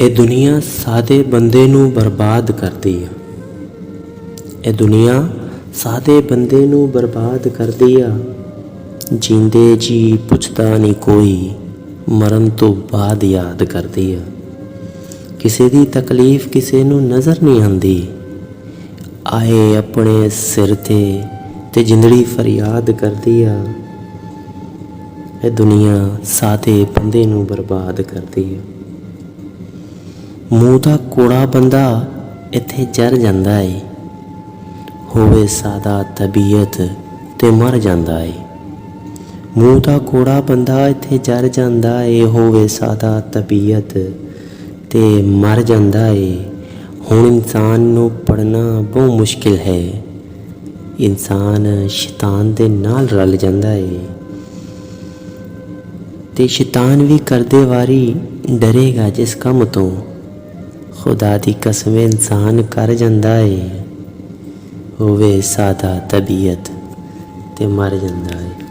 ਇਹ ਦੁਨੀਆ ਸਾਦੇ ਬੰਦੇ ਨੂੰ ਬਰਬਾਦ ਕਰਦੀ ਆ। ਇਹ ਦੁਨੀਆ ਸਾਦੇ ਬੰਦੇ ਨੂੰ ਬਰਬਾਦ ਕਰਦੀ ਆ। ਜੀਂਦੇ ਜੀ ਪੁੱਛਦਾ ਨਹੀਂ ਕੋਈ, ਮਰਨ ਤੋਂ ਬਾਅਦ ਯਾਦ ਕਰਦੀ ਆ। ਕਿਸੇ ਦੀ ਤਕਲੀਫ ਕਿਸੇ ਨੂੰ ਨਜ਼ਰ ਨਹੀਂ ਆਉਂਦੀ। ਆਏ ਆਪਣੇ ਸਿਰ ਤੇ ਜਿੰਦੜੀ ਫਰਿਆਦ ਕਰਦੀ ਆ। ਇਹ ਦੁਨੀਆ ਸਾਦੇ ਬੰਦੇ ਨੂੰ ਬਰਬਾਦ ਕਰਦੀ ਆ। ਮੂੰਹ ਦਾ ਕੋੜਾ ਬੰਦਾ ਇੱਥੇ ਜਰ ਜਾਂਦਾ ਏ, ਹੋਵੇ ਸਾਦਾ ਤਬੀਅਤ ਤੇ ਮਰ ਜਾਂਦਾ ਏ। ਮੂੰਹ ਦਾ ਕੋੜਾ ਬੰਦਾ ਇੱਥੇ ਜਰ ਜਾਂਦਾ ਏ, ਹੋਵੇ ਸਾਦਾ ਤਬੀਅਤ ਤੇ ਮਰ ਜਾਂਦਾ ਏ। ਹੁਣ ਇਨਸਾਨ ਨੂੰ ਪੜ੍ਹਨਾ ਬਹੁਤ ਮੁਸ਼ਕਿਲ ਹੈ। ਇਨਸਾਨ ਸ਼ੈਤਾਨ ਦੇ ਨਾਲ ਰਲ ਜਾਂਦਾ ਏ ਤੇ ਸ਼ੈਤਾਨ ਵੀ ਕਰਦੇ ਵਾਰੀ ਡਰੇਗਾ ਜਿਸ ਕੰਮ ਤੋਂ। खुदा दी कसम इंसान कर जांदा है, होवे सादा तबीयत ते मर जांदा है।